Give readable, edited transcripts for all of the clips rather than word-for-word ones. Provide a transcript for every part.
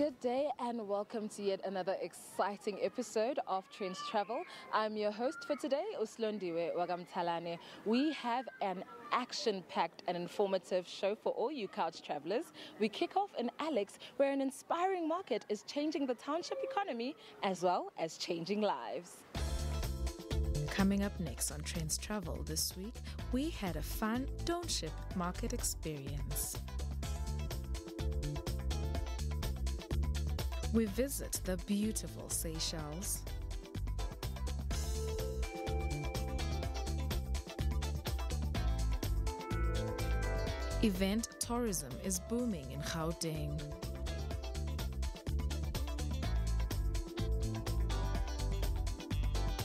Good day and welcome to yet another exciting episode of Trendz Travel. I'm your host for today, Uslondiwe Wagamtalane. We have an action-packed and informative show for all you couch travelers. We kick off in Alex, where an inspiring market is changing the township economy as well as changing lives. Coming up next on Trendz Travel this week, we had a fun township market experience. We visit the beautiful Seychelles. Event tourism is booming in Gauteng.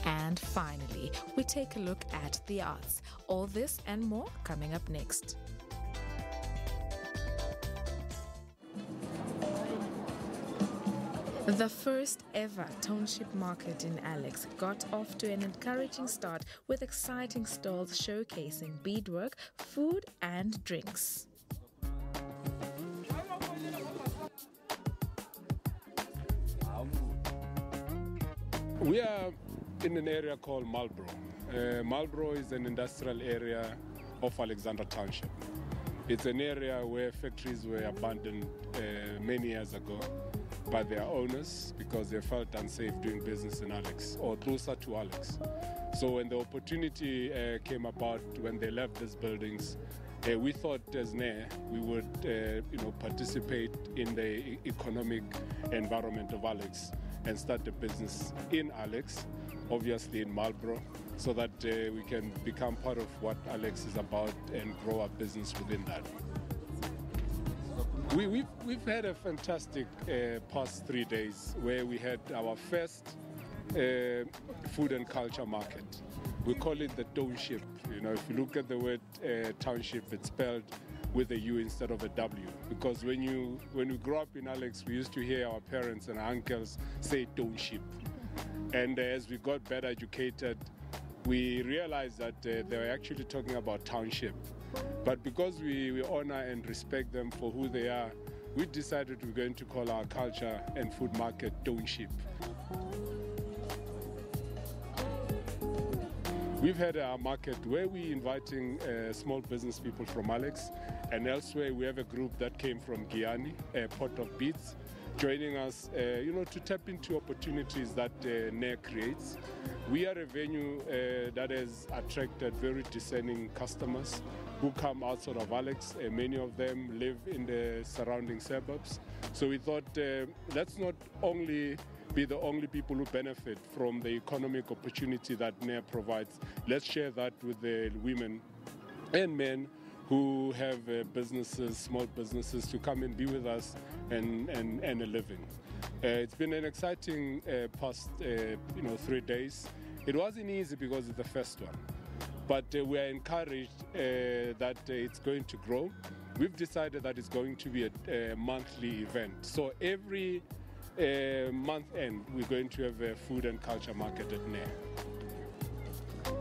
And finally, we take a look at the arts. All this and more coming up next. The first ever township market in Alex got off to an encouraging start with exciting stalls showcasing beadwork, food and drinks. We are in an area called Marlborough. Marlborough is an industrial area of Alexandra Township. It's an area where factories were abandoned many years ago by their owners because they felt unsafe doing business in Alex or closer to Alex. So when the opportunity came about when they left these buildings, we thought as NER we would participate in the economic environment of Alex and start a business in Alex, obviously in Marlborough, so that we can become part of what Alex is about and grow our business within that. We've had a fantastic past 3 days where we had our first food and culture market. We call it the township. You know, if you look at the word township, it's spelled with a U instead of a W. Because when we grew up in Alex, we used to hear our parents and our uncles say township. And as we got better educated, we realized that they were actually talking about township. But because we honor and respect them for who they are, we decided we're going to call our culture and food market township. We've had a market where we're inviting small business people from Alex, and elsewhere we have a group that came from Guyana, Port of Beads, joining us to tap into opportunities that NER creates. We are a venue that has attracted very discerning customers who come outside of Alex. Many of them live in the surrounding suburbs. So we thought let's not only be the only people who benefit from the economic opportunity that NER provides. Let's share that with the women and men who have businesses, small businesses, to come and be with us and a living. It's been an exciting past 3 days. It wasn't easy because it's the first one, but we are encouraged that it's going to grow. We've decided that it's going to be a monthly event. So every month end, we're going to have a food and culture market at NER.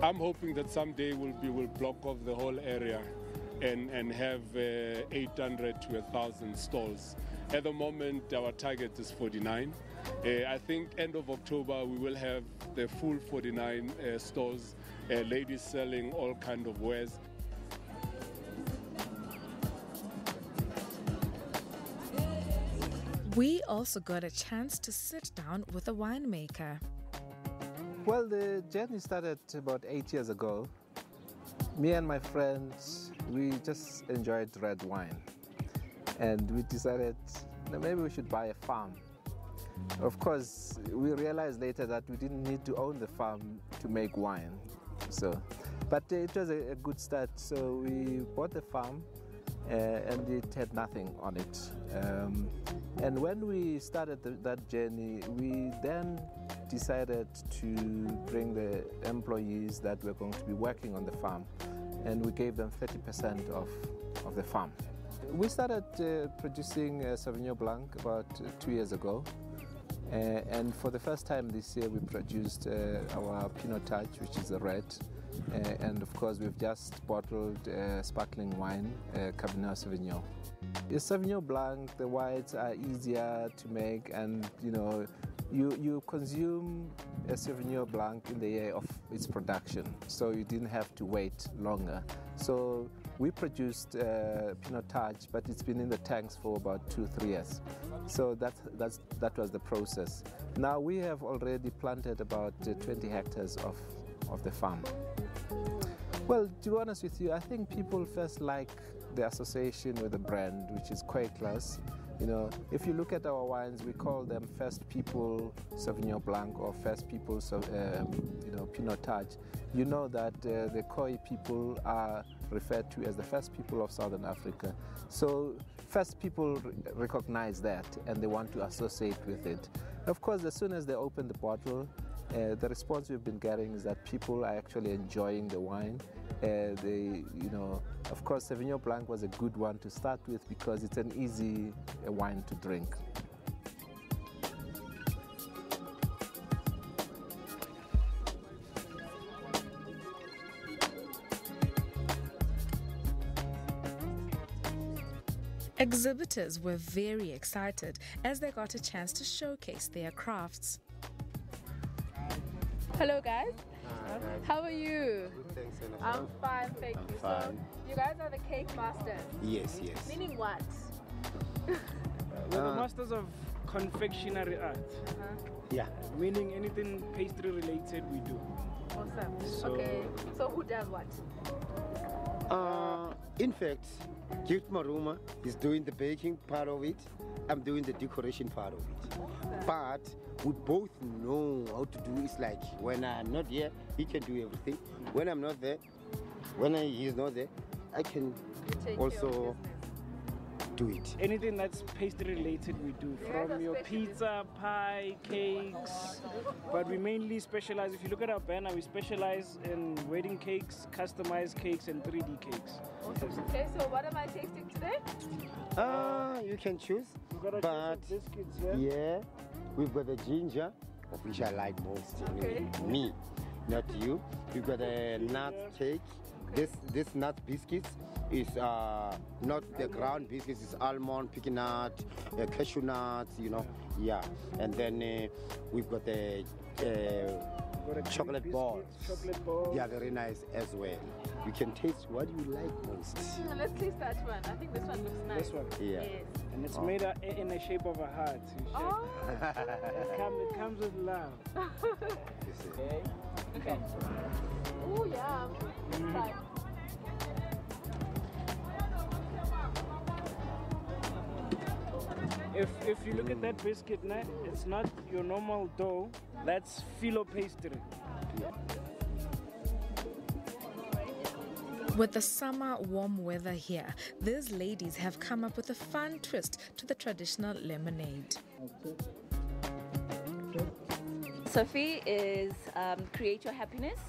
I'm hoping that someday we'll block off the whole area and have 800 to 1,000 stalls. At the moment, our target is 49. I think end of October, we will have the full 49 stores, ladies selling all kinds of wares. We also got a chance to sit down with a winemaker. Well, the journey started about 8 years ago. Me and my friends, we just enjoyed red wine. And we decided that maybe we should buy a farm. Of course, we realized later that we didn't need to own the farm to make wine. But it was a good start. So we bought the farm and it had nothing on it. And when we started that journey, we then decided to bring the employees that were going to be working on the farm, and we gave them 30% of the farm. We started producing Sauvignon Blanc about 2 years ago, and for the first time this year we produced our Pinot Touch, which is a red, and of course we've just bottled sparkling wine, Cabernet Sauvignon. The Sauvignon Blanc, the whites are easier to make, and you consume a Sauvignon Blanc in the year of its production, so you didn't have to wait longer. So we produced Pinotage, but it's been in the tanks for about 2-3 years. So that was the process. Now we have already planted about 20 hectares of the farm. Well, to be honest with you, I think people first like the association with the brand, which is Quakers. If you look at our wines, we call them First People Sauvignon Blanc or First People, Pinotage. You know that the Khoi people are referred to as the first people of Southern Africa. So first people recognize that and they want to associate with it. Of course, as soon as they open the bottle, the response we've been getting is that people are actually enjoying the wine. Of course, Sauvignon Blanc was a good one to start with because it's an easy wine to drink. Exhibitors were very excited as they got a chance to showcase their crafts. Hello guys. Hi. How are you? Good, thanks, Jennifer. I'm fine, thank you. fine. So you guys are the cake masters. Yes. Meaning what? We're the masters of confectionery art. Yeah. Meaning anything pastry related we do. Awesome. Okay. So who does what? In fact, Gift Maruma is doing the baking part of it. I'm doing the decoration part of it. Awesome. But we both know how to do. It's like when I'm not here, he can do everything. When I'm not there, he's not there, I can Take also do it. Anything that's pastry related we do, from your pizza, pie, cakes. But we mainly specialize, if you look at our banner, we specialize in wedding cakes, customized cakes, and 3D cakes. Awesome. Okay, so what am I tasting today? You can choose. We've got our chocolate biscuits here. Yeah, we've got the ginger, of which I like most. Anyway. Okay. Me, not you. We've got a nut cake. This nut biscuits is not the ground biscuits. It's almond, pecan nut, cashew nuts. Yeah. And then we've got the chocolate balls. Chocolate balls. Yeah, very nice as well. You can taste what you like most. Let's taste that one. I think this one looks nice. This one. Yeah. Yes. And it's made in the shape of a heart. Oh. It comes with love. You see. Okay. Oh yeah. Fine. If you look at that biscuit, it's not your normal dough. That's phyllo pastry. With the summer warm weather here, these ladies have come up with a fun twist to the traditional lemonade. Sophie is Create Your Happiness,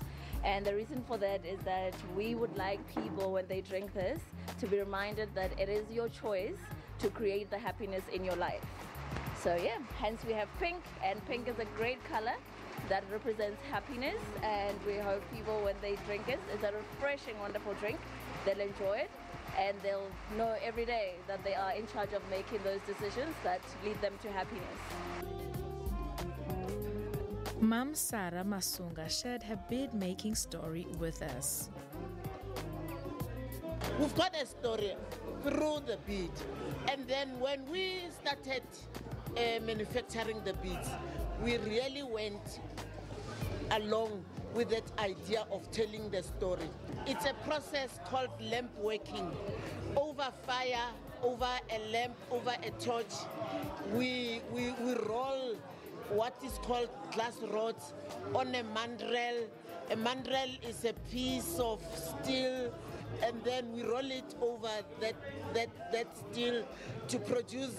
and the reason for that is that we would like people, when they drink this, to be reminded that it is your choice to create the happiness in your life. So yeah, hence we have pink, and pink is a great color that represents happiness, and we hope people, when they drink it, it's a refreshing, wonderful drink. They'll enjoy it, and they'll know every day that they are in charge of making those decisions that lead them to happiness. Mam Sarah Masunga shared her bead-making story with us. We've got a story through the bead, and then when we started manufacturing the beads, we really went along with that idea of telling the story. It's a process called lamp working. Over fire, over a lamp, over a torch, we roll what is called glass rods on a mandrel. A mandrel is a piece of steel, and then we roll it over that steel to produce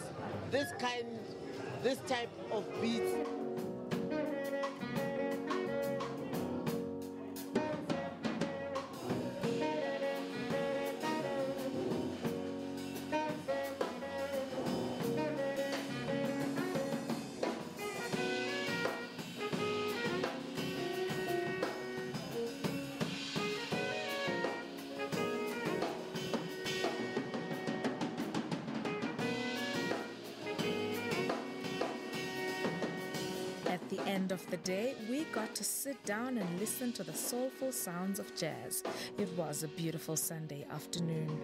this type of beads. end of the day, we got to sit down and listen to the soulful sounds of jazz. It was a beautiful Sunday afternoon.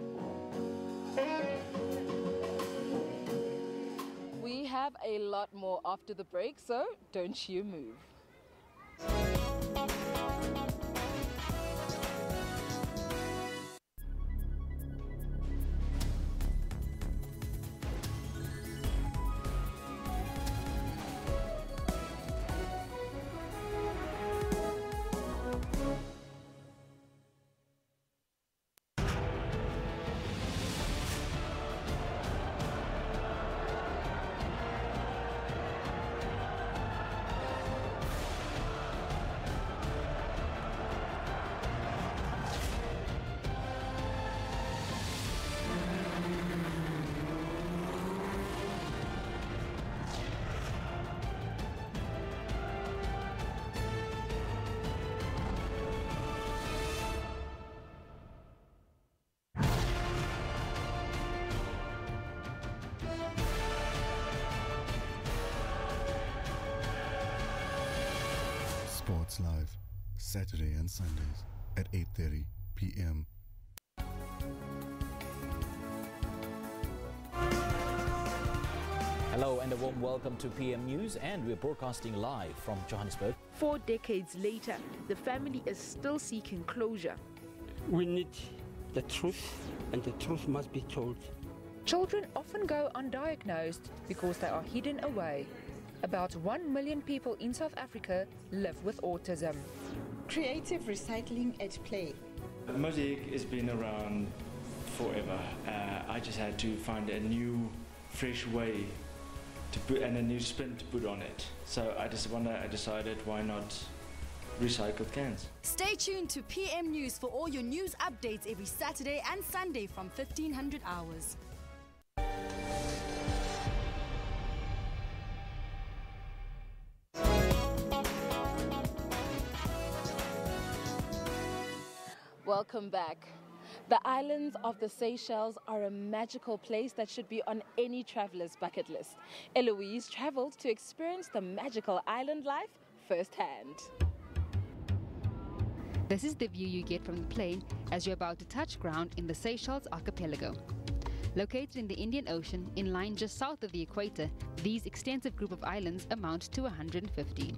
We have a lot more after the break, so don't you move. Sports Live, Saturday and Sundays at 8:30 p.m. Hello and a warm welcome to PM News, and we're broadcasting live from Johannesburg. 4 decades later, the family is still seeking closure. We need the truth, and the truth must be told. Children often go undiagnosed because they are hidden away. About 1 million people in South Africa live with autism. Creative recycling at play. Mosaic has been around forever. I just had to find a new, fresh way to put and a new spin to put on it. So I decided, why not recycled cans? Stay tuned to PM News for all your news updates every Saturday and Sunday from 1500 hours. Welcome back. The islands of the Seychelles are a magical place that should be on any traveler's bucket list. Eloise traveled to experience the magical island life firsthand. This is the view you get from the plane as you're about to touch ground in the Seychelles archipelago. Located in the Indian Ocean, in line just south of the equator, these extensive group of islands amount to 115.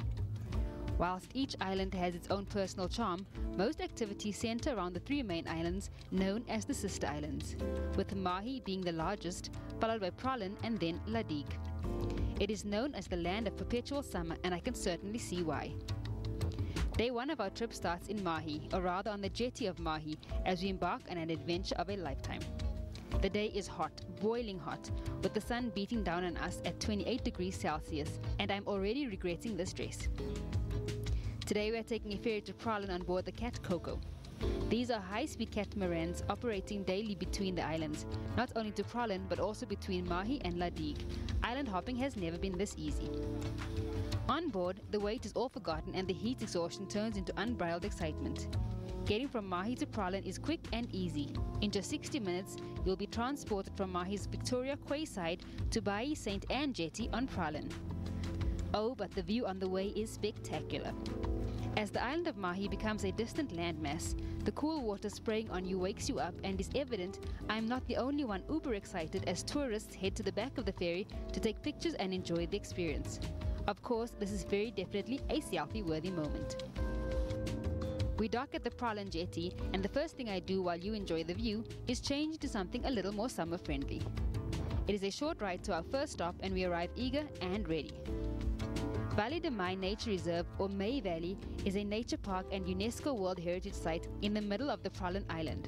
Whilst each island has its own personal charm, most activities center around the 3 main islands known as the sister islands, with Mahi being the largest, followed by Praslin and then La Digue. It is known as the land of perpetual summer, and I can certainly see why. Day 1 of our trip starts in Mahi, or rather on the jetty of Mahi, as we embark on an adventure of a lifetime. The day is hot, boiling hot, with the sun beating down on us at 28 degrees Celsius, and I'm already regretting this dress. Today we are taking a ferry to Praslin on board the Cat Coco. These are high-speed catamarans operating daily between the islands, not only to Praslin but also between Mahi and La Digue. Island hopping has never been this easy. On board, the wait is all forgotten and the heat exhaustion turns into unbridled excitement. Getting from Mahi to Praslin is quick and easy. In just 60 minutes, you'll be transported from Mahi's Victoria Quayside to Baie St. Anne Jetty on Praslin. Oh, but the view on the way is spectacular. As the island of Mahi becomes a distant landmass, the cool water spraying on you wakes you up, and it's evident I'm not the only one uber excited as tourists head to the back of the ferry to take pictures and enjoy the experience. Of course, this is very definitely a selfie-worthy moment. We dock at the Praslin jetty, and the first thing I do while you enjoy the view is change into something a little more summer-friendly. It is a short ride to our first stop, and we arrive eager and ready. Valley de Mai Nature Reserve, or May Valley, is a nature park and UNESCO World Heritage Site in the middle of the Praslin Island.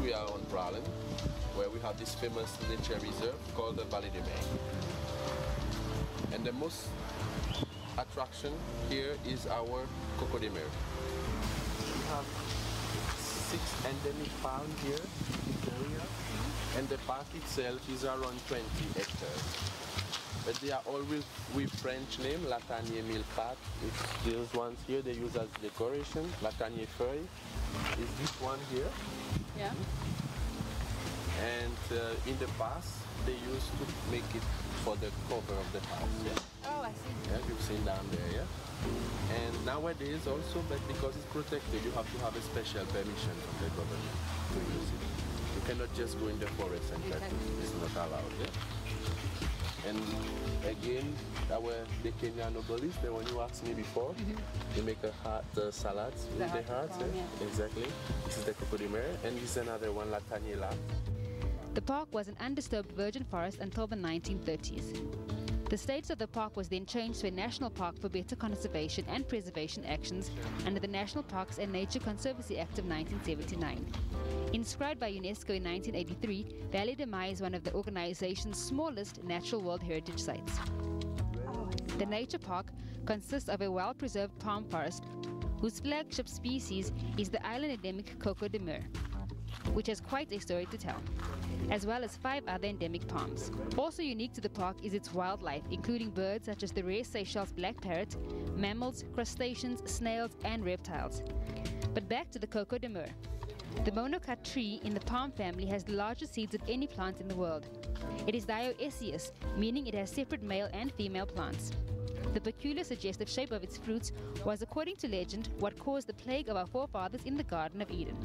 We are on Praslin, where we have this famous nature reserve called the Valley de Mai. And the most attraction here is our Coco de Mer. We have 6 endemic farms here in the area, and the park itself is around 20 hectares. But they are all with French name, Latanier Mille Pattes. These ones here they use as decoration. Latanier Feuille is this one here. Yeah. And in the past, they used to make it for the cover of the house. Yeah? Oh, I see. Yeah, you've seen down there, yeah? And nowadays also, but because it's protected, you have to have a special permission from the government to use it. You cannot just go in the forest and cut it. It's not allowed, yeah? And again, the Kenyan nobles, the one you asked me before, they make a heart salad with the heart. Yeah? Exactly. This is the coco de mer, and this is another one, La Taniela. The park was an undisturbed virgin forest until the 1930s. The status of the park was then changed to a national park for better conservation and preservation actions under the National Parks and Nature Conservancy Act of 1979. Inscribed by UNESCO in 1983, Valley de Mai is one of the organization's smallest natural World Heritage sites. The nature park consists of a well-preserved palm forest whose flagship species is the island endemic coco de mer, which has quite a story to tell, as well as 5 other endemic palms. Also unique to the park is its wildlife, including birds such as the rare Seychelles black parrot, mammals, crustaceans, snails, and reptiles. But back to the coco de mer. The monocot tree in the palm family has the largest seeds of any plant in the world. It is dioecious, meaning it has separate male and female plants. The peculiar suggestive shape of its fruits was, according to legend, what caused the plague of our forefathers in the Garden of Eden.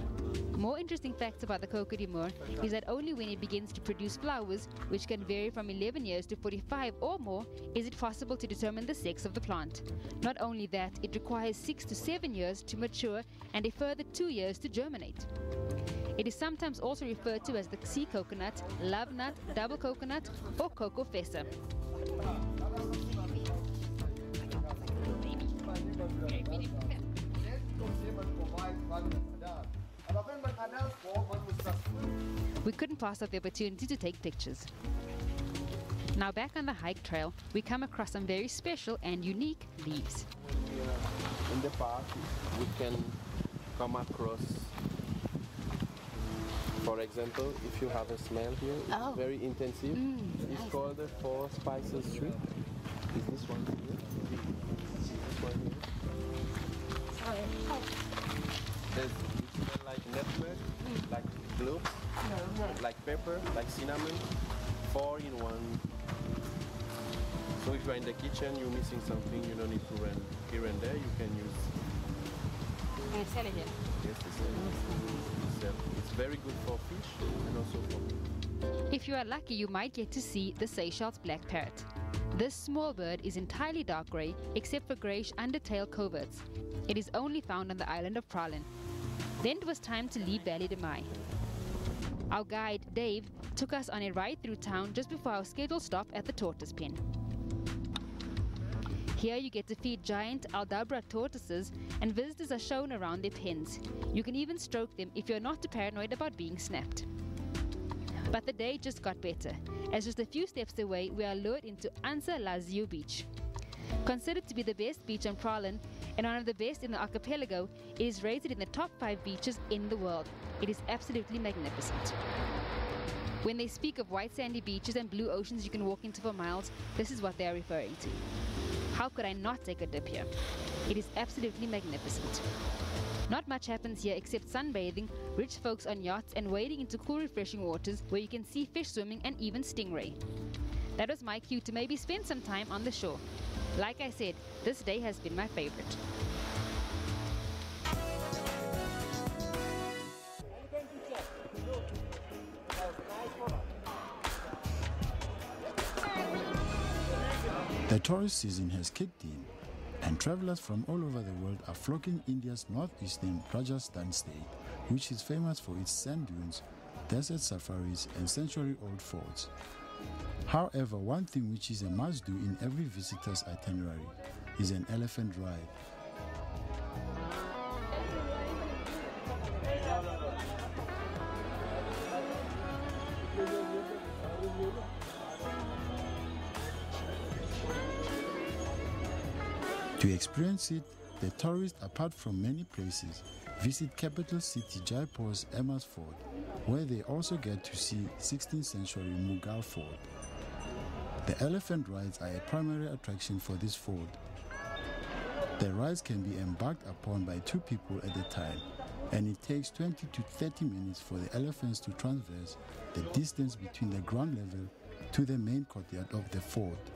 More interesting facts about the coco de mer is that only when it begins to produce flowers, which can vary from 11 years to 45 or more, is it possible to determine the sex of the plant. Not only that, it requires 6 to 7 years to mature and a further 2 years to germinate. It is sometimes also referred to as the sea coconut, love nut, double coconut, or coco fessa. We couldn't pass up the opportunity to take pictures. Now back on the hike trail, we come across some very special and unique leaves. In the park, we can come across, for example, if you have a smell here, it's very intensive. It's called the 4 spices tree. Is this one here? This one here. It smells like nutmeg, like cloves, like pepper, like cinnamon, 4 in 1. So if you're in the kitchen, you're missing something, you don't need to run here and there, you can use. And it's selling here? Yes, it's very good for fish and also for meat. If you are lucky, you might get to see the Seychelles black parrot. This small bird is entirely dark grey, except for greyish undertail coverts. It is only found on the island of Praslin. Then it was time to leave Valley de Mai. Our guide, Dave, took us on a ride through town just before our scheduled stop at the tortoise pen. Here you get to feed giant Aldabra tortoises, and visitors are shown around their pens. You can even stroke them if you're not too paranoid about being snapped. But the day just got better, as just a few steps away we are lured into Ansa Lazio Beach. Considered to be the best beach on Praslin and one of the best in the archipelago, it is rated in the top 5 beaches in the world. It is absolutely magnificent. When they speak of white sandy beaches and blue oceans you can walk into for miles, this is what they are referring to. How could I not take a dip here? It is absolutely magnificent. Not much happens here except sunbathing, rich folks on yachts, and wading into cool, refreshing waters where you can see fish swimming and even stingray. That was my cue to maybe spend some time on the shore. Like I said, this day has been my favorite. The tourist season has kicked in, and travelers from all over the world are flocking India's northeastern Rajasthan state, which is famous for its sand dunes, desert safaris, and century-old forts. However, one thing which is a must-do in every visitor's itinerary is an elephant ride. To experience it, the tourists, apart from many places, visit capital city Jaipur's Emma's Fort, where they also get to see 16th century Mughal fort. The elephant rides are a primary attraction for this fort. The rides can be embarked upon by 2 people at a time, and it takes 20 to 30 minutes for the elephants to traverse the distance between the ground level to the main courtyard of the fort.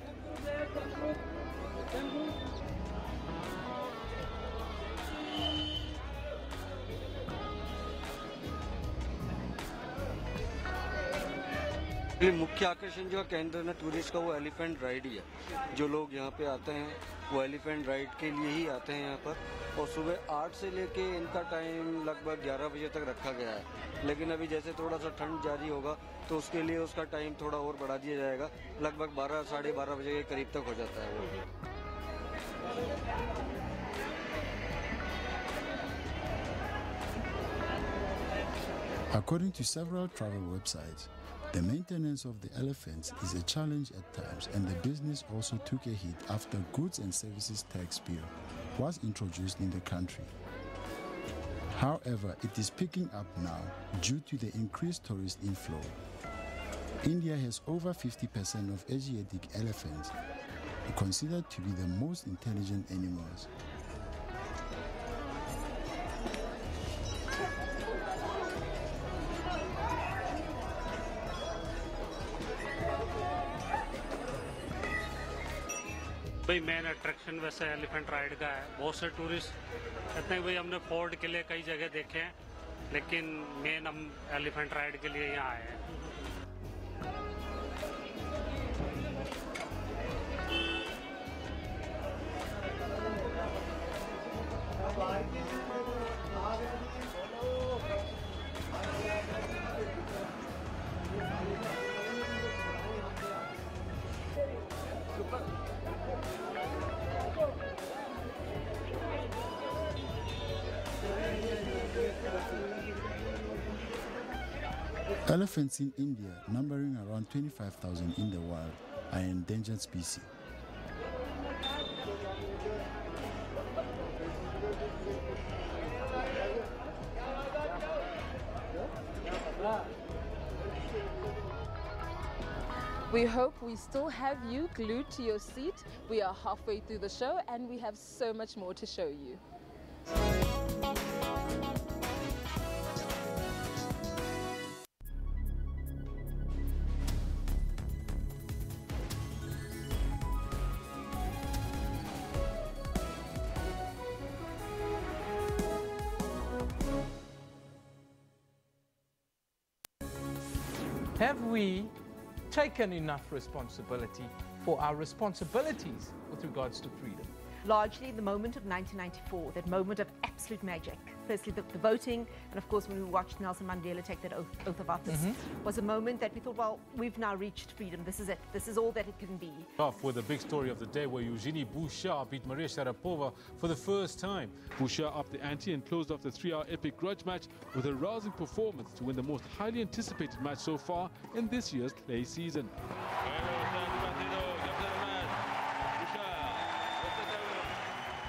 मुख्य आकर्षण जो केंद्र है tourist का वो elephant ride ही है। जो लोग यहाँ पे आते हैं वो एलिफेंट राइड के लिए ही आते हैं यहाँ पर, और सुबह 8 से लेके इनका टाइम लगभग 11 बजे तक रखा गया है। लेकिन अभी जैसे थोड़ा सा ठंड जारी होगा तो उसके लिए उसका टाइम थोड़ा और बढ़ा दिया जाएगा, लगभग 12 साढ़े 12 बजे के करीब तक हो जाता है वो। According to several travel websites, the maintenance of the elephants is a challenge at times, and the business also took a hit after goods and services tax bill was introduced in the country. However, it is picking up now due to the increased tourist inflow. India has over 50% of Asiatic elephants, considered to be the most intelligent animals. भाई main attraction वैसे elephant ride का है। बहुत से tourist कहते हैं भाई हमने फोर्ट के लिए कई जगह देखे हैं, लेकिन मेन हम एलिफेंट राइड के लिए यहाँ आए हैं। Elephants in India, numbering around 25,000 in the wild, are an endangered species. We hope we still have you glued to your seat. We are halfway through the show and we have so much more to show you. Have we taken enough responsibility for our responsibilities with regards to freedom? Largely the moment of 1994, that moment of absolute magic. Firstly, the voting, and of course when we watched Nelson Mandela take that oath of office, was a moment that we thought, well, we've now reached freedom. This is it. This is all that it can be. Off with the big story of the day, where Eugenie Bouchard beat Maria Sharapova for the first time. Bouchard upped the ante and closed off the 3-hour epic grudge match with a rousing performance to win the most highly anticipated match so far in this year's clay season.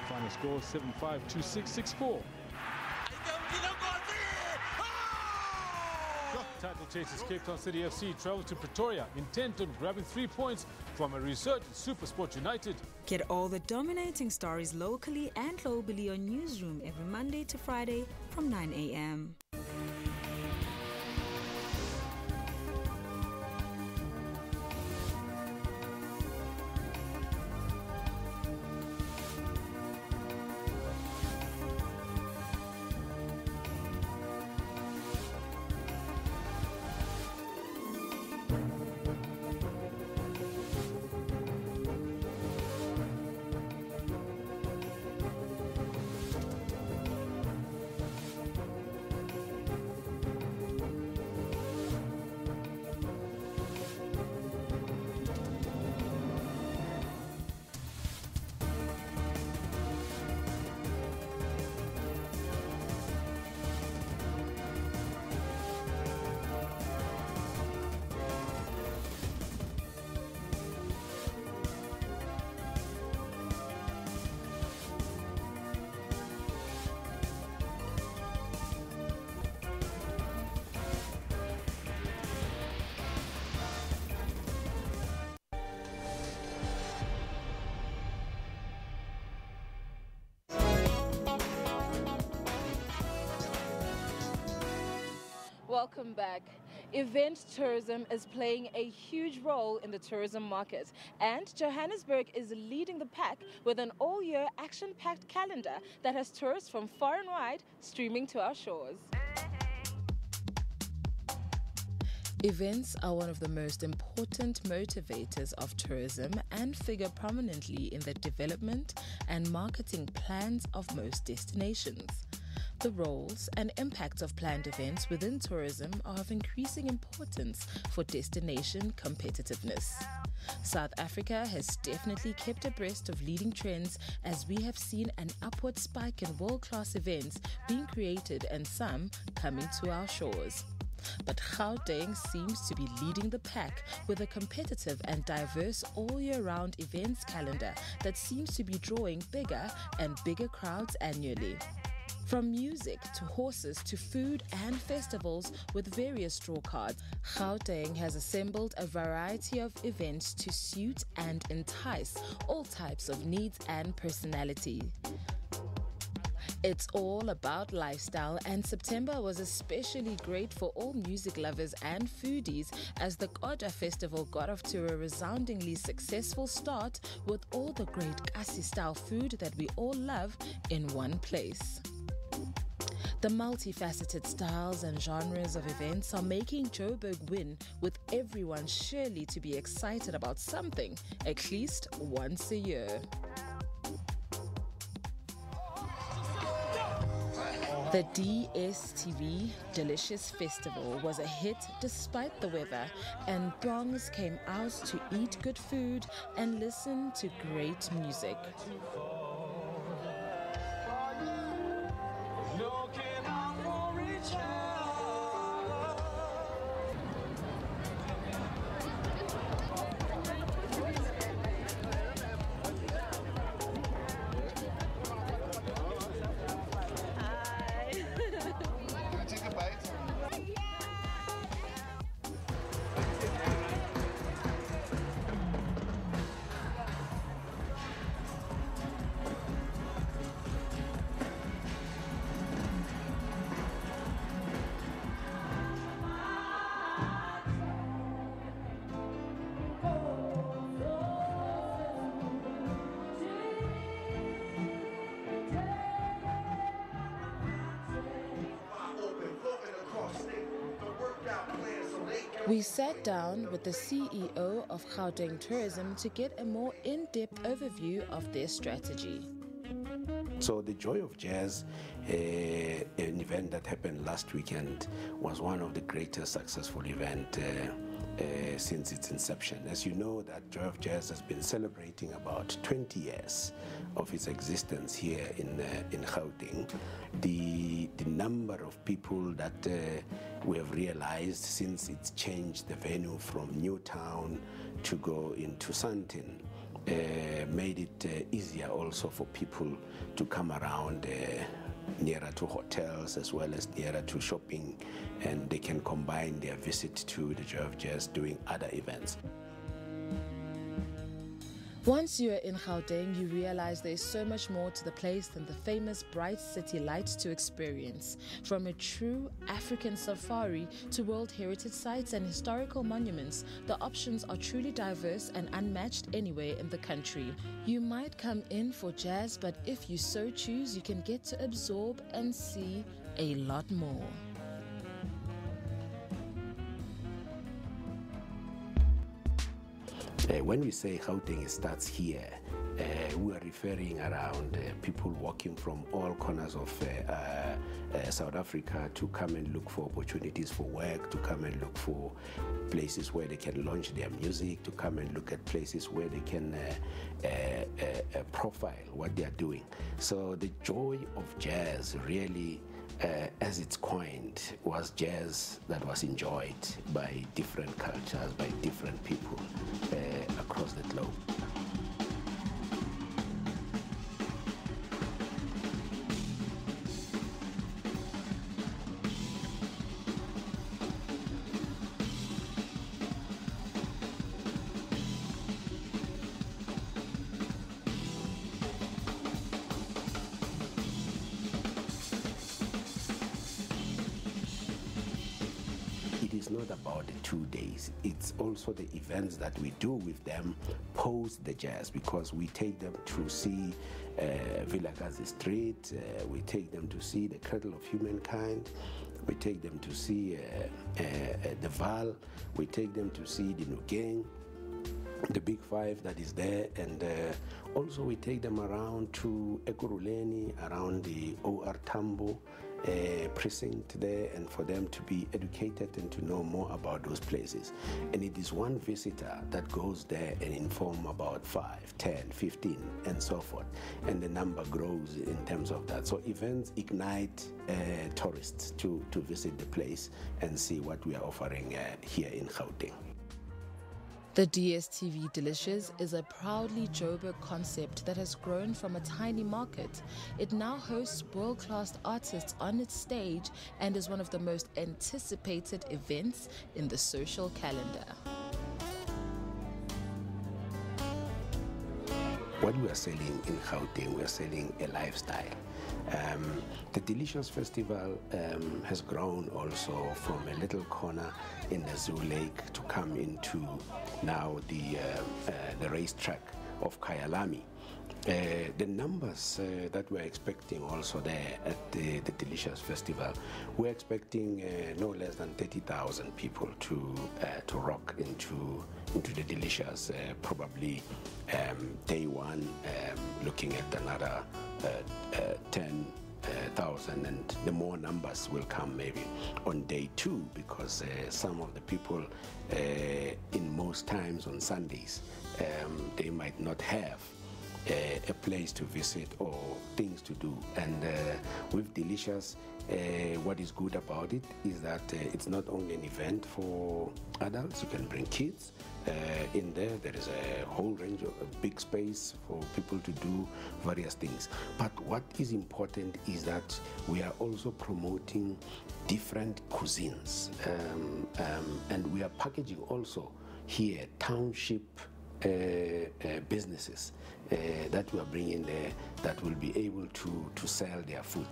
Final score 7-5, 2-6, 6-4. Title chasers Cape Town City FC travel to Pretoria, intent on grabbing 3 points from a resurgent SuperSport United. Get all the dominating stories locally and globally on Newsroom every Monday to Friday from 9 a.m. Welcome back. Event tourism is playing a huge role in the tourism market, and Johannesburg is leading the pack with an all-year action-packed calendar that has tourists from far and wide streaming to our shores. Events are one of the most important motivators of tourism and figure prominently in the development and marketing plans of most destinations. The roles and impacts of planned events within tourism are of increasing importance for destination competitiveness. South Africa has definitely kept abreast of leading trends, as we have seen an upward spike in world-class events being created and some coming to our shores. But Gauteng seems to be leading the pack with a competitive and diverse all-year-round events calendar that seems to be drawing bigger and bigger crowds annually. From music to horses to food and festivals with various draw cards, Gauteng has assembled a variety of events to suit and entice all types of needs and personality. It's all about lifestyle, and September was especially great for all music lovers and foodies, as the Kodwa Festival got off to a resoundingly successful start with all the great Kasi-style food that we all love in one place. The multifaceted styles and genres of events are making Joburg win, with everyone surely to be excited about something at least once a year. The DSTV Delicious Festival was a hit despite the weather, and throngs came out to eat good food and listen to great music. We sat down with the CEO of Gauteng Tourism to get a more in-depth overview of their strategy. So the Joy of Jazz, an event that happened last weekend, was one of the greatest successful events since its inception. As you know, that Joy of Jazz has been celebrating about 20 years of its existence here in Gauteng. The number of people that we have realized since it's changed the venue from Newtown to go into Sandton made it easier also for people to come around nearer to hotels as well as nearer to shopping, and they can combine their visit to the Joy of Jazz doing other events. Once you're in Gauteng, you realize there's so much more to the place than the famous bright city lights to experience. From a true African safari to World Heritage sites and historical monuments, the options are truly diverse and unmatched anywhere in the country. You might come in for jazz, but if you so choose, you can get to absorb and see a lot more. When we say Gauteng starts here, we are referring around people walking from all corners of South Africa to come and look for opportunities for work, to come and look for places where they can launch their music, to come and look at places where they can profile what they are doing. So the Joy of Jazz really, as it's coined, was jazz that was enjoyed by different cultures, by different people across the globe. It is not about about the 2 days. It's also the events that we do with them post the jazz, because we take them to see Vilakazi Street, we take them to see the Cradle of Humankind, we take them to see the Val, we take them to see the Nugeng, the Big Five that is there, and also we take them around to Ekurhuleni, around the OR Tambo precinct there, and for them to be educated and to know more about those places. And it is one visitor that goes there and inform about 5, 10, 15 and so forth, and the number grows in terms of that. So events ignite tourists to visit the place and see what we are offering here in Gauteng. The DSTV Delicious is a proudly Joburg concept that has grown from a tiny market. It now hosts world-class artists on its stage and is one of the most anticipated events in the social calendar. What we are selling in Gauteng, we are selling a lifestyle. The Delicious Festival has grown also from a little corner in the Zoo Lake to come into now the racetrack of Kyalami. The numbers that we're expecting also there at the Delicious Festival, we're expecting no less than 30,000 people to rock into the Delicious. Probably day one, looking at another 10,000, and the more numbers will come maybe on day two, because some of the people in most times on Sundays, they might not have a place to visit or things to do. And with Delicious, what is good about it is that it's not only an event for adults, you can bring kids in there. There is a whole range of a big space for people to do various things. But what is important is that we are also promoting different cuisines, and we are packaging also here township businesses that we are bringing there that will be able to sell their food.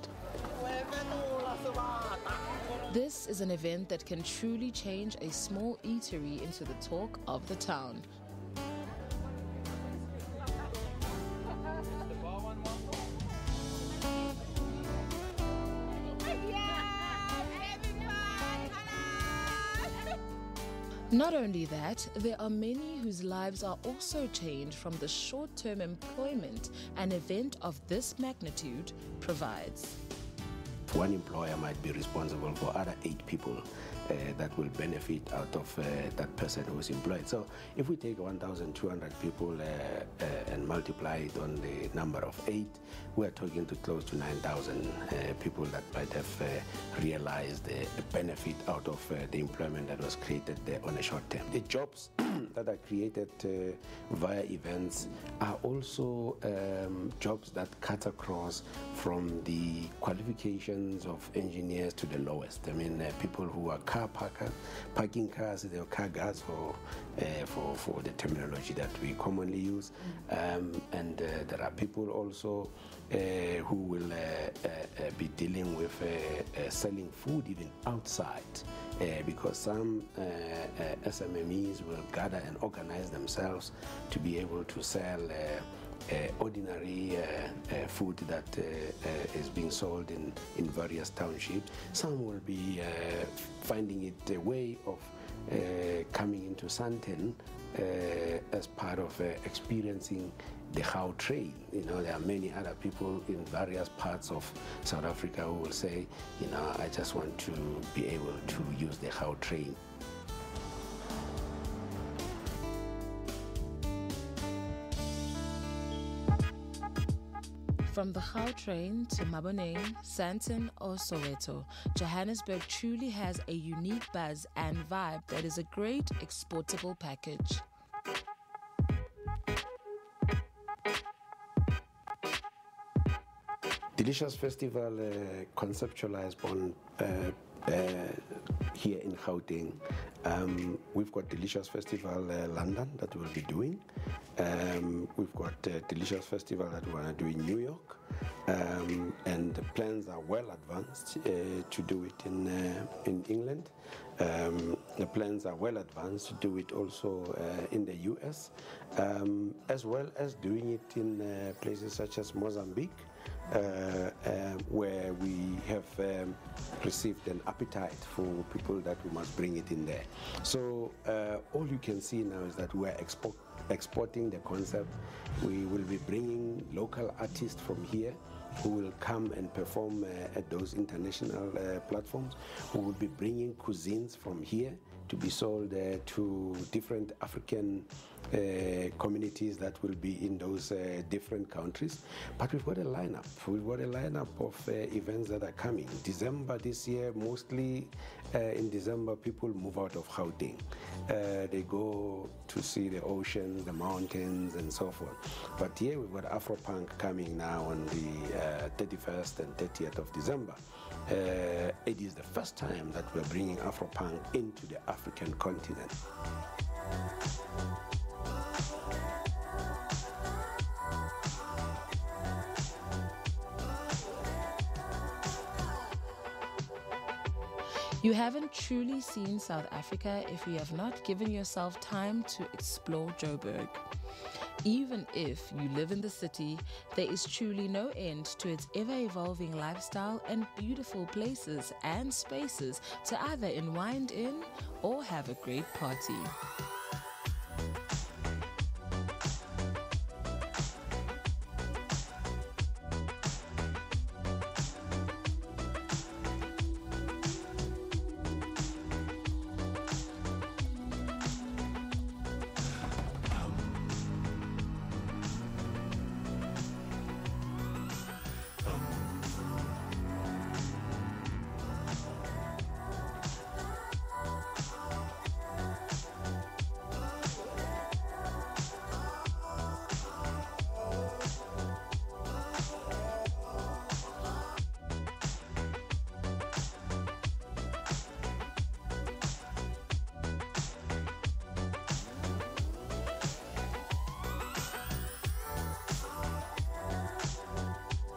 This is an event that can truly change a small eatery into the talk of the town. Not only that, there are many whose lives are also changed from the short-term employment an event of this magnitude provides. One employer might be responsible for other 8 people that will benefit out of that person who is employed. So if we take 1,200 people and multiply it on the number of 8, we are talking to close to 9,000 people that might have realized the benefit out of the employment that was created there on a short term. The jobs that are created via events are also jobs that cut across from the qualifications of engineers to the lowest. I mean, people who are car parkers, parking cars, they are car guards for the terminology that we commonly use. And there are people also who will be dealing with selling food even outside, because some SMMEs will gather and organize themselves to be able to sell ordinary food that is being sold in various townships. Some will be finding it a way of coming into Santen as part of experiencing the how train. You know, there are many other people in various parts of South Africa who will say, you know, I just want to be able to use the how train. From the Gautrain to Maboneng, Sandton or Soweto, Johannesburg truly has a unique buzz and vibe that is a great exportable package. Delicious Festival conceptualized on here in Gauteng. We've got Delicious Festival London that we'll be doing. We've got Delicious Festival that we want to do in New York. And the plans are well advanced to do it in England. The plans are well advanced to do it also in the US, as well as doing it in places such as Mozambique, where we have received an appetite for people that we must bring it in there. So all you can see now is that we are exporting the concept. We will be bringing local artists from here who will come and perform at those international platforms. We will be bringing cuisines from here to be sold to different African communities that will be in those different countries. But we've got a lineup. We've got a lineup of events that are coming. December this year, mostly in December, people move out of Gauteng. They go to see the ocean, the mountains, and so forth. But here we've got Afropunk coming now on the 31st and 30th of December. It is the first time that we're bringing Afropunk into the African continent. You haven't truly seen South Africa if you have not given yourself time to explore Joburg. Even if you live in the city, there is truly no end to its ever-evolving lifestyle and beautiful places and spaces to either unwind in or have a great party.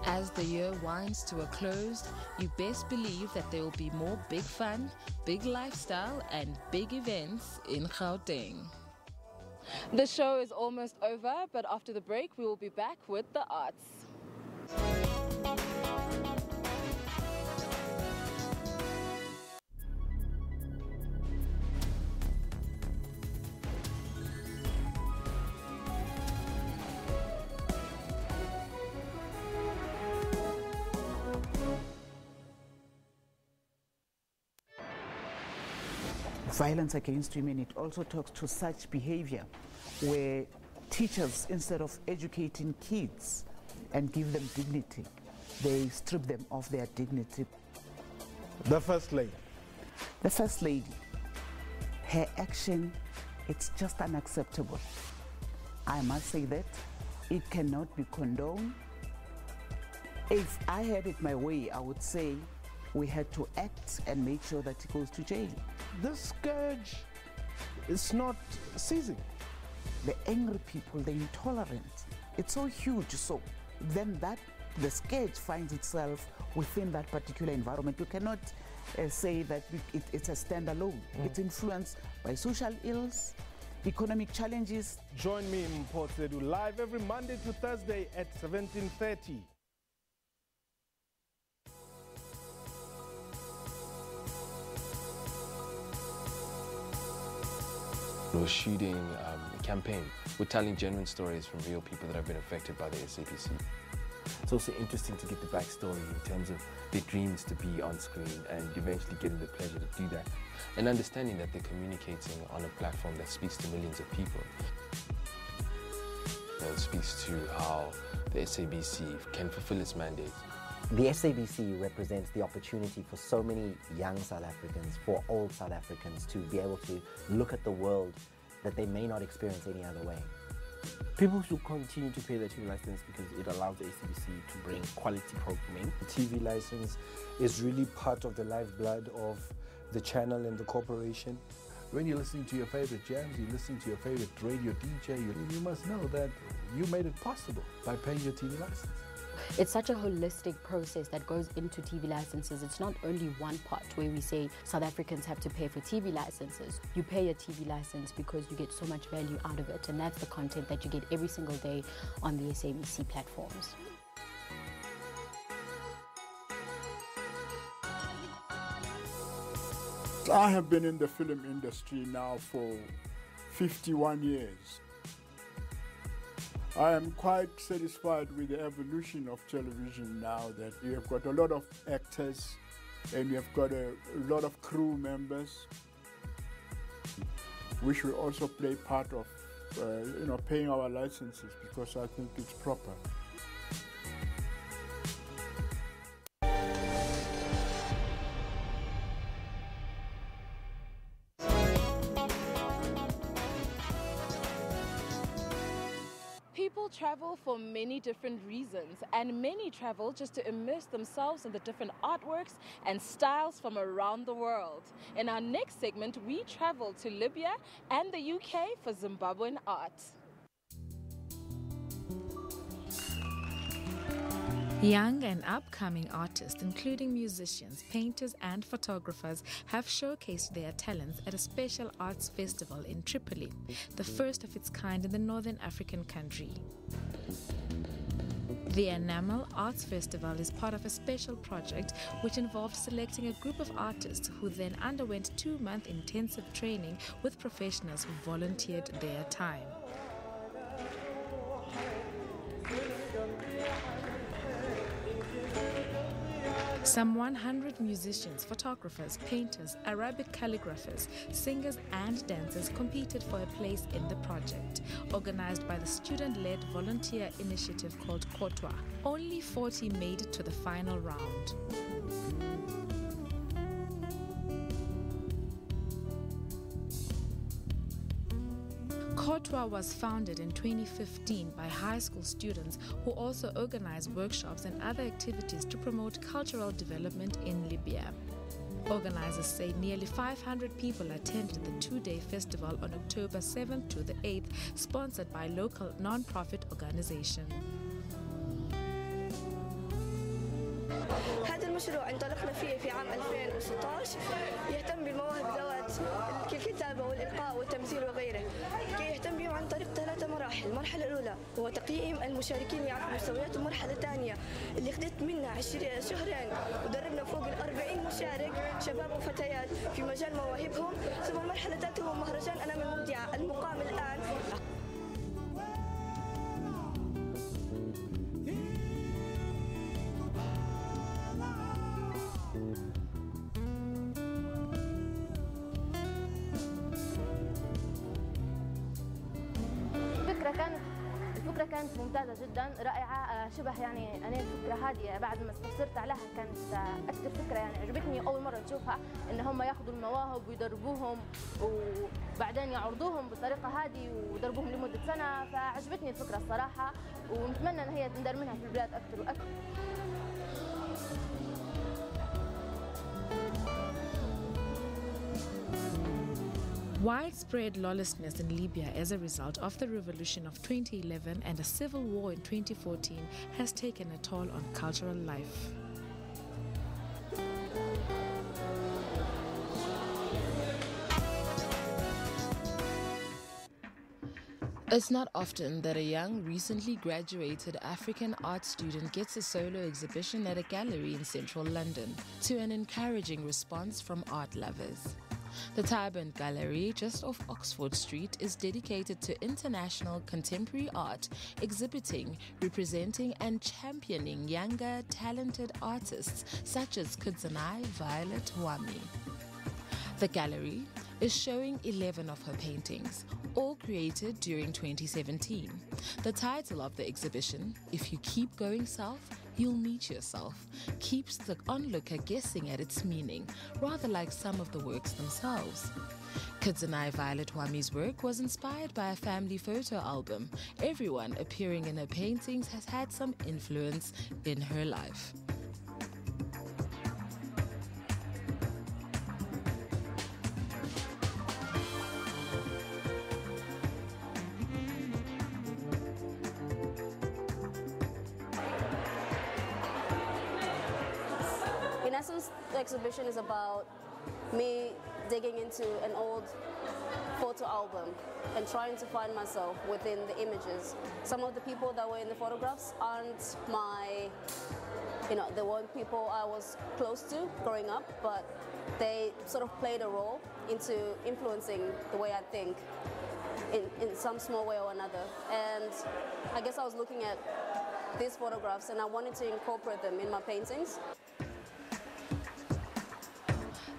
As the year winds to a close, you best believe that there will be more big fun, big lifestyle, and big events in Gauteng. The show is almost over, but after the break, we will be back with the arts. Violence against women, it also talks to such behavior where teachers, instead of educating kids and give them dignity, they strip them of their dignity. The First Lady. The First Lady, her action, it's just unacceptable. I must say that it cannot be condoned. If I had it my way, I would say we had to act and make sure that he goes to jail. This scourge is not ceasing. The angry people, the intolerant, it's so huge. So then the scourge finds itself within that particular environment. You cannot say that it's a standalone. It's influenced by social ills, economic challenges. Join me in Port Sedu live every Monday to Thursday at 17:30. We're shooting a campaign. We're telling genuine stories from real people that have been affected by the SABC. It's also interesting to get the backstory in terms of their dreams to be on screen and eventually getting the pleasure to do that. And understanding that they're communicating on a platform that speaks to millions of people. It speaks to how the SABC can fulfill its mandate. The SABC represents the opportunity for so many young South Africans, for old South Africans, to be able to look at the world that they may not experience any other way. People should continue to pay their TV license because it allows the SABC to bring quality programming. The TV license is really part of the lifeblood of the channel and the corporation. When you're listening to your favorite jams, you're listening to your favorite radio DJ, you must know that you made it possible by paying your TV license. it's such a holistic process that goes into TV licenses. It's not only one part where we say South Africans have to pay for TV licenses. You pay a TV license because you get so much value out of it, and that's the content that you get every single day on the SABC platforms. I have been in the film industry now for 51 years. I am quite satisfied with the evolution of television now, that you have got a lot of actors and you have got a lot of crew members. We should also play part of paying our licenses, because I think it's proper. People travel for many different reasons, and many travel just to immerse themselves in the different artworks and styles from around the world. In our next segment, we travel to Libya and the UK for Zimbabwean art. Young and upcoming artists, including musicians, painters and photographers, have showcased their talents at a special arts festival in Tripoli, the first of its kind in the northern African country. The Enamel Arts Festival is part of a special project which involved selecting a group of artists who then underwent 2-month intensive training with professionals who volunteered their time. Some 100 musicians, photographers, painters, Arabic calligraphers, singers and dancers competed for a place in the project, organized by the student-led volunteer initiative called Kotwa. Only 40 made it to the final round. Kotwa was founded in 2015 by high school students who also organize workshops and other activities to promote cultural development in Libya. Organizers say nearly 500 people attended the 2-day festival on October 7th to the 8th, sponsored by local non-profit organization. هذا المشروع انطلقنا فيه في عام 2016 يهتم بالمواهب ذوات الكتابة والإلقاء والتمثيل وغيره. يهتم بهم عن طريق 3 مراحل. المرحلة الأولى هو تقييم المشاركين يعرفوا مستوياتهم. المرحلة الثانية اللي خدت منها 20 شهرين ودربنا فوق 40 مشارك شباب وفتيات في مجال مواهبهم. ثم المرحلة الثالثة هو مهرجان أنا من مبدعة المقام الآن. الفكرة كانت ممتازة جدا، رائعة، شبه يعني أنا الفكرة هذه بعد ما استفسرت عليها كانت أكثر فكرة يعني عجبتني أول مرة نشوفها، إن هم ياخذوا المواهب ويدربوهم وبعدين يعرضوهم بالطريقة هذه ويدربوهم لمدة سنة، فعجبتني الفكرة الصراحة ونتمنى إن هي تندر منها في البلاد أكثر وأكثر. Widespread lawlessness in Libya as a result of the revolution of 2011 and a civil war in 2014 has taken a toll on cultural life. It's not often that a young, recently graduated African art student gets a solo exhibition at a gallery in central London, to an encouraging response from art lovers. The Tybant Gallery, just off Oxford Street, is dedicated to international contemporary art, exhibiting, representing and championing younger, talented artists such as Kudzanai Violet Wami. The gallery is showing 11 of her paintings, all created during 2017. The title of the exhibition, If You Keep Going South, You'll Meet Yourself, keeps the onlooker guessing at its meaning, rather like some of the works themselves. Kudzanai Violet Wami's work was inspired by a family photo album. Everyone appearing in her paintings has had some influence in her life. essence, the exhibition is about me digging into an old photo album and trying to find myself within the images. Some of the people that were in the photographs aren't they weren't people I was close to growing up, but they sort of played a role into influencing the way I think in some small way or another. And I guess I was looking at these photographs and I wanted to incorporate them in my paintings.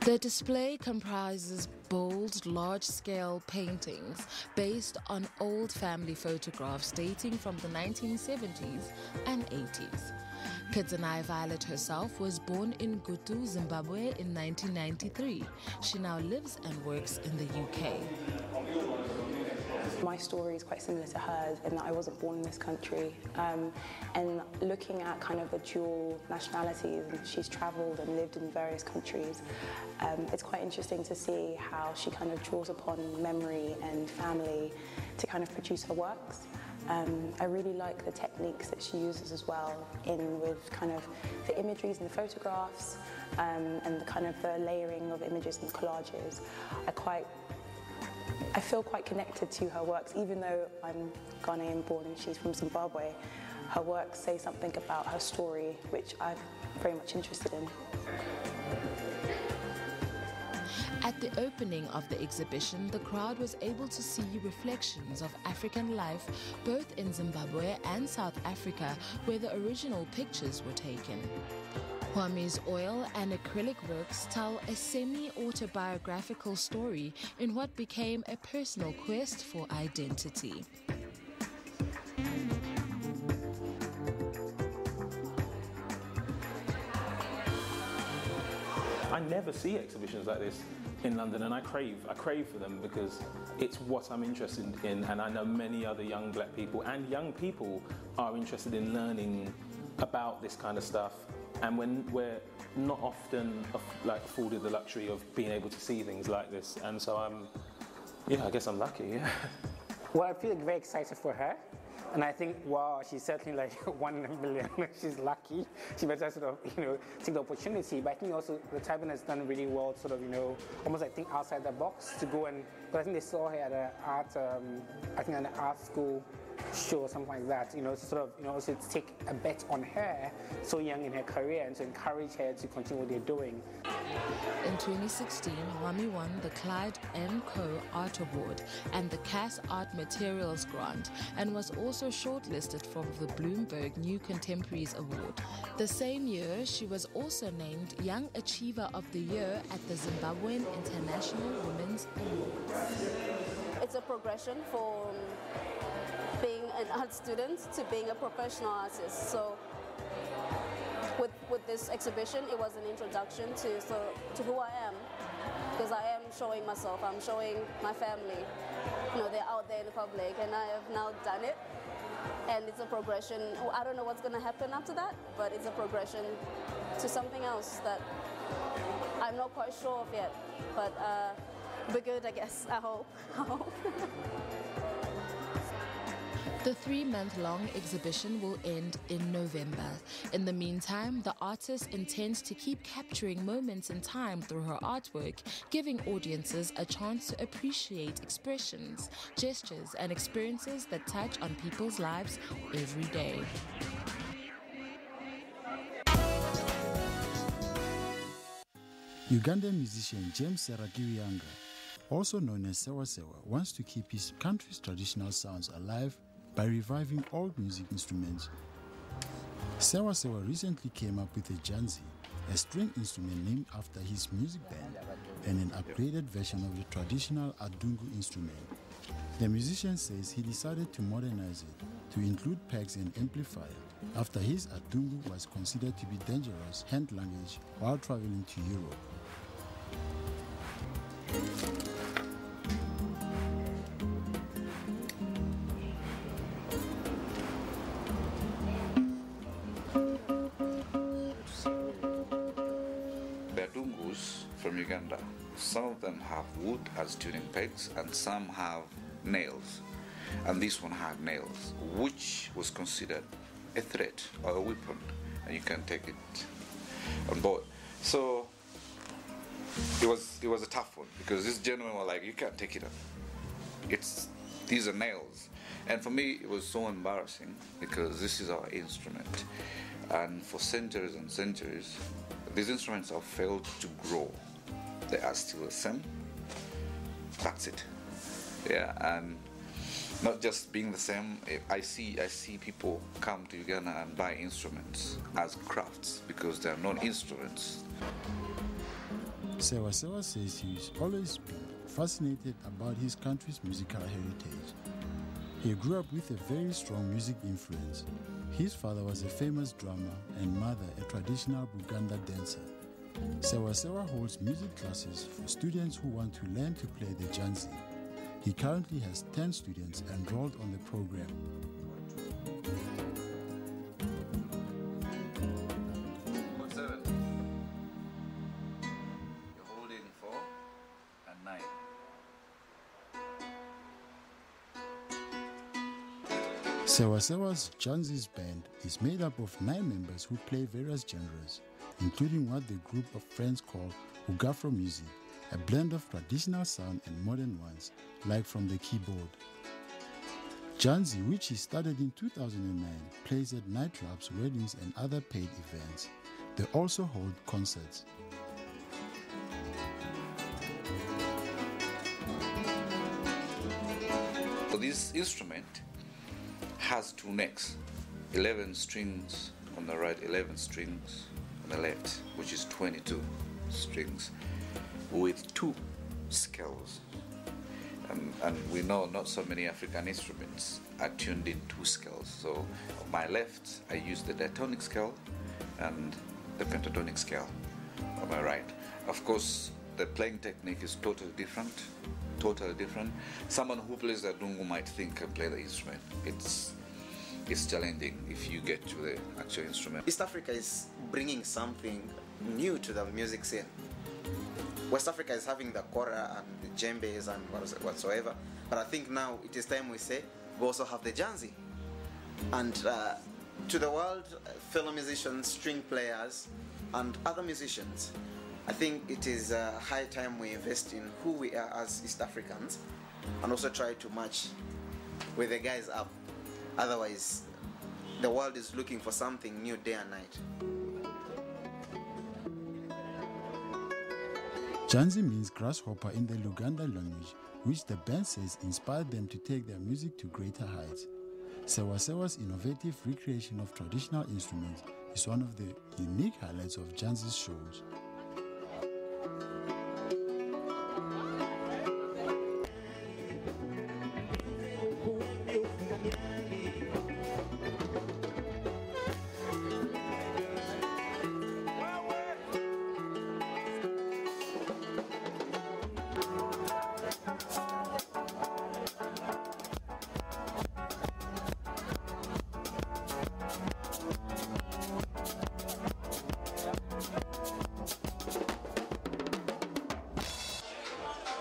The display comprises bold, large-scale paintings based on old family photographs dating from the 1970s and 80s. Kadzanai Violet herself was born in Gutu, Zimbabwe in 1993. She now lives and works in the UK. My story is quite similar to hers in that I wasn't born in this country, and looking at kind of the dual nationalities, and she's travelled and lived in various countries, it's quite interesting to see how she kind of draws upon memory and family to kind of produce her works. I really like the techniques that she uses as well with kind of the imageries and the photographs, and the kind of the layering of images and collages. I feel quite connected to her works, even though I'm Ghanaian born and she's from Zimbabwe. Her works say something about her story, which I'm very much interested in. At the opening of the exhibition, the crowd was able to see reflections of African life both in Zimbabwe and South Africa, where the original pictures were taken. Kwame's oil and acrylic works tell a semi-autobiographical story in what became a personal quest for identity. I never see exhibitions like this in London, and I crave for them because it's what I'm interested in, and I know many other young black people and young people are interested in learning about this kind of stuff. And when we're not often afforded the luxury of being able to see things like this, and so I guess I'm lucky. Yeah. Well, I feel very excited for her, and I think, wow, she's certainly like 1 in a million. She's lucky. She better sort of take the opportunity. But I think also the Taliban has done really well, sort of almost think outside the box to go and. But I think they saw her at an art school show or something like that, also to take a bet on her so young in her career and to encourage her to continue what they're doing. In 2016, Wami won the Clyde & Co. Art Award and the Cass Art Materials Grant, and was also shortlisted for the Bloomberg New Contemporaries Award. The same year, she was also named Young Achiever of the Year at the Zimbabwean International Women's Awards. It's a progression from being an art student to being a professional artist. So with this exhibition, it was an introduction to who I am, because I am showing myself, I'm showing my family. They're out there in the public, and I have now done it. And it's a progression. I don't know what's going to happen after that, but it's a progression to something else that I'm not quite sure of yet. But be good, I guess. I hope. The 3-month-long exhibition will end in November. In the meantime, the artist intends to keep capturing moments in time through her artwork, giving audiences a chance to appreciate expressions, gestures, and experiences that touch on people's lives every day. Ugandan musician James Serakiwiyanga, also known as Sewa Sewa, wants to keep his country's traditional sounds alive by reviving old music instruments. Sewa Sewa recently came up with a janzi, a string instrument named after his music band, and an upgraded version of the traditional adungu instrument. The musician says he decided to modernize it to include pegs and amplifier after his adungu was considered to be dangerous hand language while traveling to Europe. From Uganda. Some of them have wood as tuning pegs and some have nails, and this one had nails, which was considered a threat or a weapon, and you can take it on board. So it was a tough one because this gentleman was like, you can't take it up. These are nails. And for me, it was so embarrassing because this is our instrument. And for centuries and centuries, these instruments have failed to grow. They are still the same. That's it. Yeah, and not just being the same. I see people come to Uganda and buy instruments as crafts because they are not instruments. Sewa Sewa says he's always been fascinated about his country's musical heritage. He grew up with a very strong music influence. His father was a famous drummer and mother a traditional Buganda dancer. Sewa Sewa holds music classes for students who want to learn to play the janzi. He currently has 10 students enrolled on the program. You're holding 4 and 9. Sewa Sewa's Janzi's band is made up of 9 members who play various genres, including what the group of friends call Ugafro music, a blend of traditional sound and modern ones, like from the keyboard. Janzi, which he started in 2009, plays at nightclubs, weddings and other paid events. They also hold concerts. So this instrument has 2 necks, 11 strings on the right, 11 strings on the left, which is 22 strings with 2 scales. And we know not so many African instruments are tuned in 2 scales. So on my left, I use the diatonic scale and the pentatonic scale on my right. Of course, the playing technique is totally different. Someone who plays the dungu might think and play the instrument. It's challenging if you get to the actual instrument. East Africa is bringing something new to the music scene. West Africa is having the kora and the djembes and whatsoever, but I think now it is time we say we also have the janzi. And to the world, fellow musicians, string players, and other musicians, I think it is high time we invest in who we are as East Africans and also try to match with the guys up. Otherwise, the world is looking for something new day and night. Janzi means grasshopper in the Luganda language, which the band says inspired them to take their music to greater heights. Sewa Sewa's innovative recreation of traditional instruments is one of the unique highlights of Janzi's shows.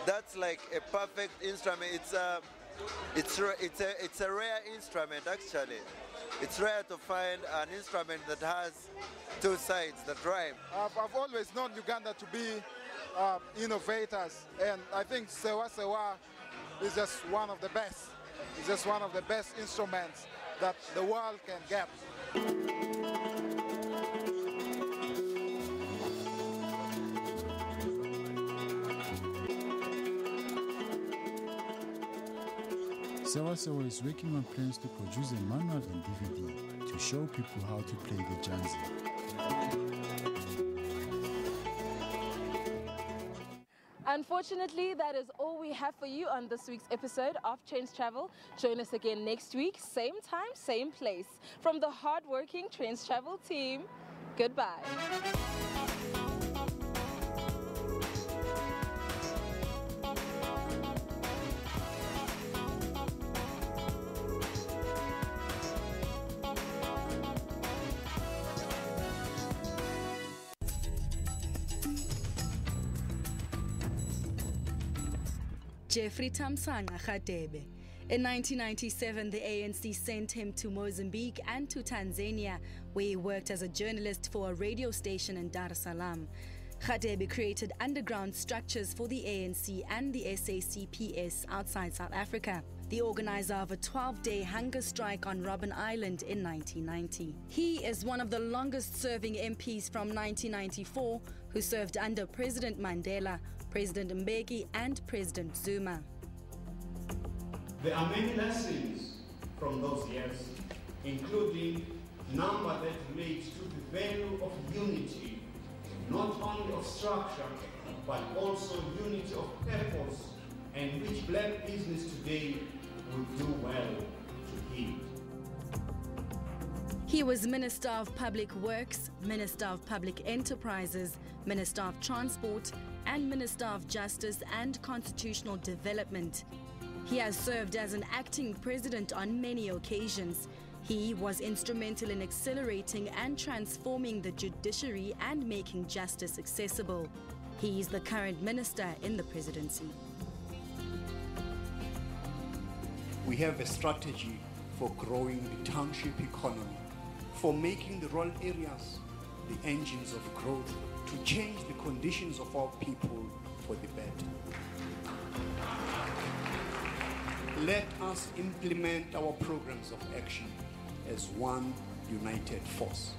That's like a perfect instrument. It's a rare instrument actually. It's rare to find an instrument that has 2 sides that rhyme. I've always known Uganda to be innovators, and I think Sewa Sewa is just one of the best. It's just one of the best instruments that the world can get. Sewa Sewa is working on plans to produce a manual and DVD to show people how to play the janzi. Unfortunately, that is all we have for you on this week's episode of Trendz Travel. Join us again next week, same time, same place. From the hard-working Trendz Travel team, goodbye. Jeffrey Tamsanga Khadebe In 1997, the ANC sent him to Mozambique and to Tanzania, where he worked as a journalist for a radio station in Dar es Salaam. Radebe created underground structures for the ANC and the SACPS outside South Africa, the organizer of a 12-day hunger strike on Robben Island in 1990. He is one of the longest-serving MPs from 1994 who served under President Mandela, President Mbeki, and President Zuma. There are many lessons from those years, including number that relates to the value of unity, not only of structure, but also unity of purpose, and which black business today would do well to heed. He was Minister of Public Works, Minister of Public Enterprises, Minister of Transport, and Minister of Justice and Constitutional Development. He has served as an acting president on many occasions. He was instrumental in accelerating and transforming the judiciary and making justice accessible. He is the current minister in the presidency. We have a strategy for growing the township economy, for making the rural areas the engines of growth, to change the conditions of our people for the better. Let us implement our programs of action as one united force.